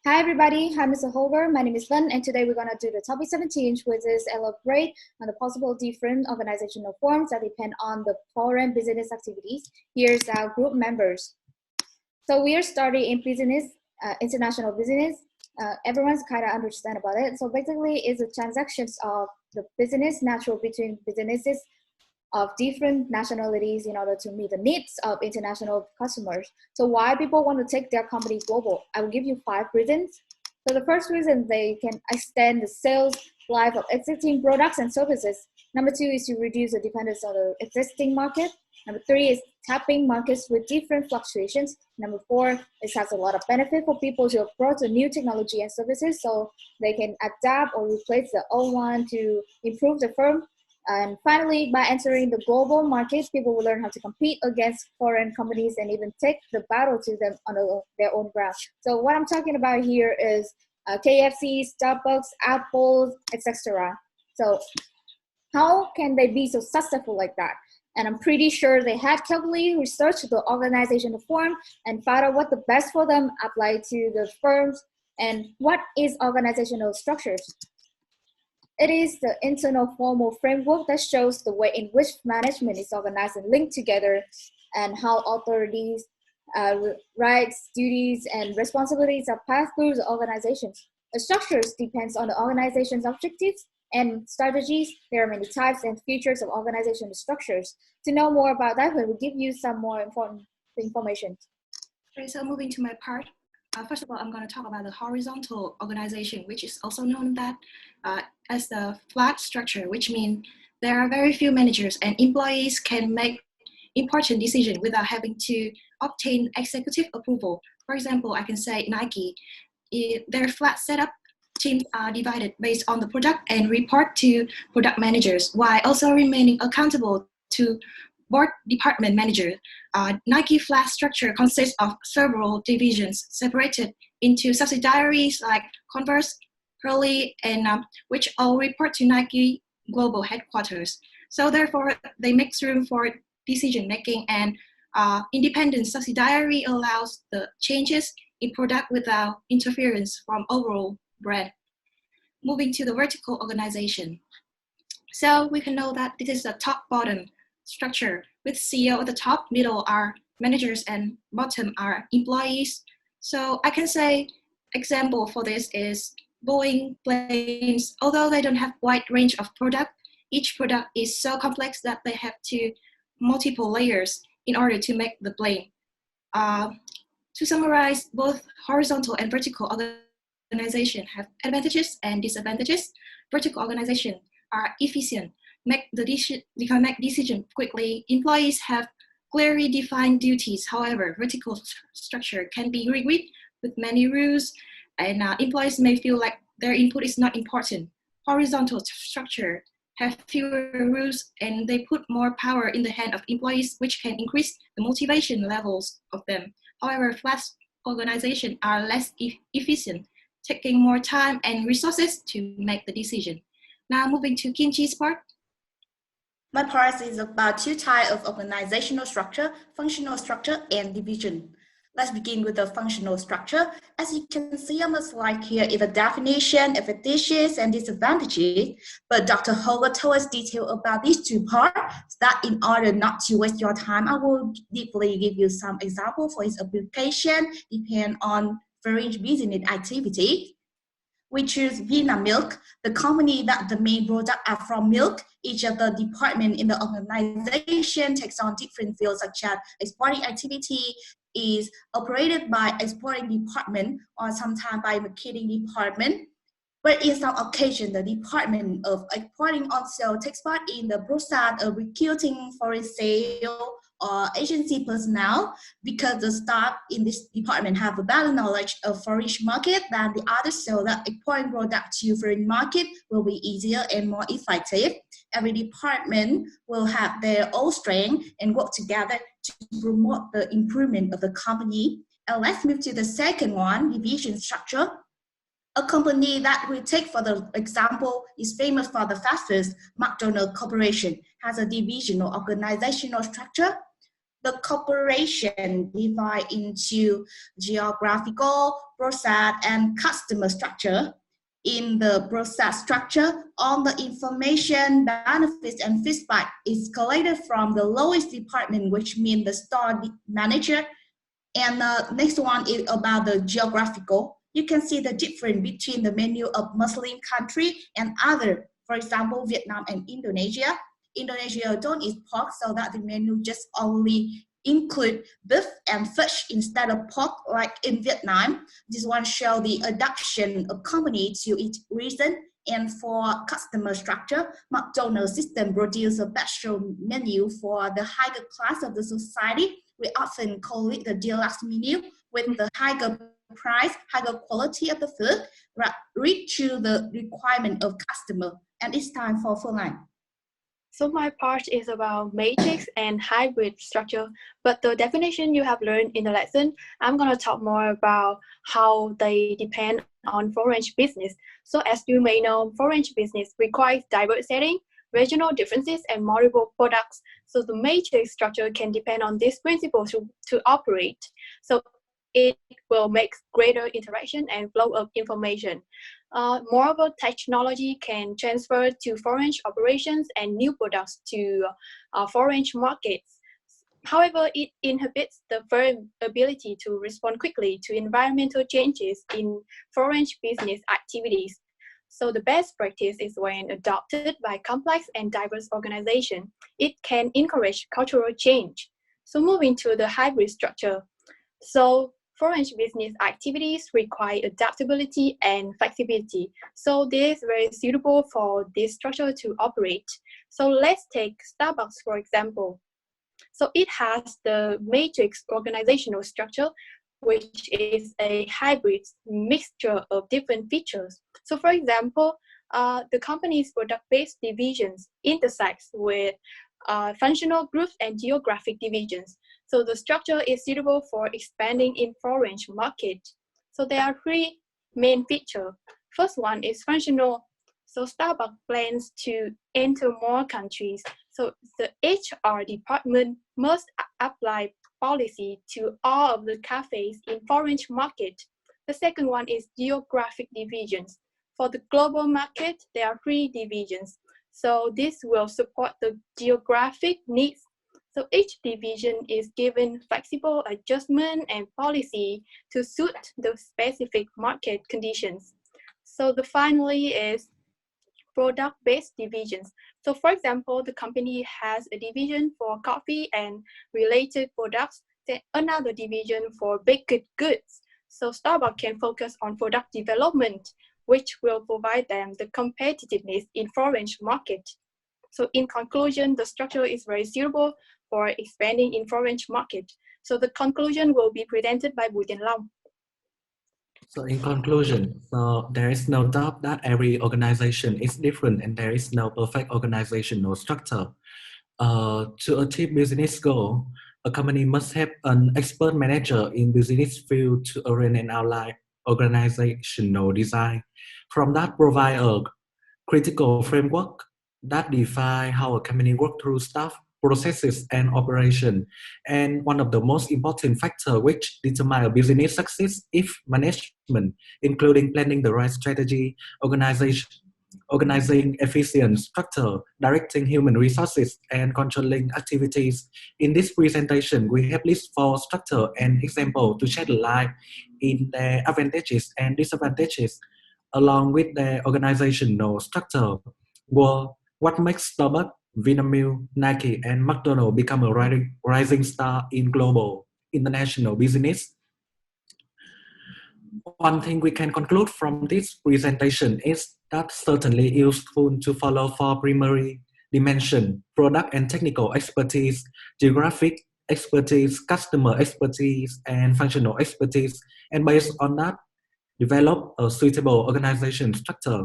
Hi everybody, hi Mr. Holger. My name is Len, and today we're going to do the topic 17, which is elaborate on the possible different organizational forms that depend on the foreign business activities. Here's our group members. So we are starting in business, international business. Everyone's kind of understand about it. So basically, it's the transactions of the business natural between businesses of different nationalities in order to meet the needs of international customers. So why people want to take their company global? I will give you 5 reasons. So the first reason, they can extend the sales life of existing products and services. Number 2 is to reduce the dependence on the existing market. Number 3 is tapping markets with different fluctuations. Number 4, it has a lot of benefit for people to approach the new technology and services so they can adapt or replace the old one to improve the firm. And finally, by entering the global market, people will learn how to compete against foreign companies and even take the battle to them on their own ground. So what I'm talking about here is KFC, Starbucks, Apple, etc. So how can they be so successful like that? And I'm pretty sure they had carefully researched the organizational form and found out what the best for them apply to the firms. And what is organizational structures? It is the internal formal framework that shows the way in which management is organized and linked together, and how authorities, rights, duties, and responsibilities are passed through the organizations. The structures depends on the organization's objectives and strategies. There are many types and features of organizational structures. To know more about that, we will give you some more important information. Okay, so moving to my part. First of all, I'm going to talk about the horizontal organization, which is also known that as the flat structure, which means there are very few managers and employees can make important decisions without having to obtain executive approval. For example, I can say Nike, their flat setup teams are divided based on the product and report to product managers, while also remaining accountable to board department manager. Nike flat structure consists of several divisions separated into subsidiaries like Converse, Hurley, and which all report to Nike global headquarters. So therefore, they make room for decision making, and independent subsidiary allows the changes in product without interference from overall brand. Moving to the vertical organization. So we can know that this is the top-bottom structure with CEO at the top, middle are managers, and bottom are employees. So I can say example for this is Boeing planes. Although they don't have wide range of product, each product is so complex that they have to multiple layers in order to make the plane. To summarize, both horizontal and vertical organization have advantages and disadvantages. Vertical organization are efficient, they can make decisions quickly. Employees have clearly defined duties. However, vertical structure can be rigid with many rules, and employees may feel like their input is not important. Horizontal structure have fewer rules, and they put more power in the hand of employees, which can increase the motivation levels of them. However, flat organizations are less efficient, taking more time and resources to make the decision. Now moving to Kimchi's part. My part is about 2 types of organizational structure, functional structure and division. Let's begin with the functional structure. As you can see on the slide here is a definition, advantages and disadvantages, but Dr. Holger told us detail about these 2 parts, that in order not to waste your time, I will deeply give you some example for its application, depend on various business activity. We choose Vietnam Milk, the company that the main product are from milk. Each of the department in the organization takes on different fields such as exporting activity is operated by exporting department or sometimes by marketing department. But in some occasions, the department of exporting also takes part in the process of recruiting foreign sales or agency personnel, because the staff in this department have a better knowledge of foreign market than the others, so that exporting product to foreign market will be easier and more effective. Every department will have their own strength and work together to promote the improvement of the company. And let's move to the second one, division structure. A company that we take for the example is famous for the fast food, McDonald's Corporation, has a divisional organizational structure. The corporation divide into geographical, process, and customer structure. In the process structure, all the information, benefits, and feedback is collected from the lowest department, which means the store manager. And the next one is about the geographical. You can see the difference between the menu of Muslim country and other. For example, Vietnam and Indonesia. Indonesia don't eat pork, so that the menu just only include beef and fish instead of pork like in Vietnam. This one shows the adoption of company to each region. And for customer structure, McDonald's system produce a special menu for the higher class of the society. We often call it the deluxe menu with the higher price, higher quality of the food, reach to the requirement of customer. And it's time for Phương. So my part is about matrix and hybrid structure, but the definition you have learned in the lesson, I'm going to talk more about how they depend on foreign business. So as you may know, foreign business requires diverse setting, regional differences, and multiple products. So the matrix structure can depend on this principle to operate. So it will make greater interaction and flow of information. Moreover, technology can transfer to foreign operations and new products to foreign markets. However, it inhibits the firm's ability to respond quickly to environmental changes in foreign business activities. So the best practice is when adopted by complex and diverse organizations. It can encourage cultural change. So moving to the hybrid structure. So foreign business activities require adaptability and flexibility. So this is very suitable for this structure to operate. So let's take Starbucks, for example. So it has the matrix organizational structure, which is a hybrid mixture of different features. So for example, the company's product-based divisions intersects with functional groups and geographic divisions. So the structure is suitable for expanding in foreign market. So there are three main features. First one is functional. So Starbucks plans to enter more countries. So the HR department must apply policy to all of the cafes in foreign market. The second one is geographic divisions. For the global market, there are three divisions. So this will support the geographic needs. So each division is given flexible adjustment and policy to suit the specific market conditions. So the finally is product-based divisions. So for example, the company has a division for coffee and related products, then another division for baked goods. So Starbucks can focus on product development, which will provide them the competitiveness in foreign market. So in conclusion, the structure is very suitable for expanding in foreign market. So the conclusion will be presented by Bùi Tiến Long. So in conclusion, so there is no doubt that every organization is different and there is no perfect organizational structure. To achieve business goal, a company must have an expert manager in business field to arrange and outline organizational design. From that, provide a critical framework that define how a company work through staff, processes, and operation. And one of the most important factors which determine a business success is management, including planning the right strategy, organizing efficient structure, directing human resources, and controlling activities. In this presentation, we have listed 4 structure and example to shed light in their advantages and disadvantages, along with the organizational structure. Well, what makes Starbucks, Vinamilk, Nike, and McDonald's become a rising star in global international business? One thing we can conclude from this presentation is that certainly useful to follow 4 primary dimensions: product and technical expertise, geographic expertise, customer expertise, and functional expertise. And based on that, develop a suitable organization structure.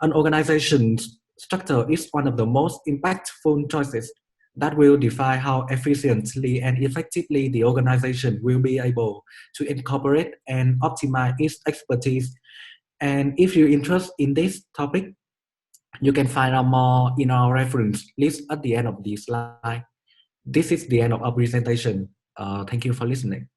An organization structure is one of the most impactful choices that will define how efficiently and effectively the organization will be able to incorporate and optimize its expertise. And if you're interested in this topic, you can find out more in our reference list at the end of this slide. This is the end of our presentation. Thank you for listening.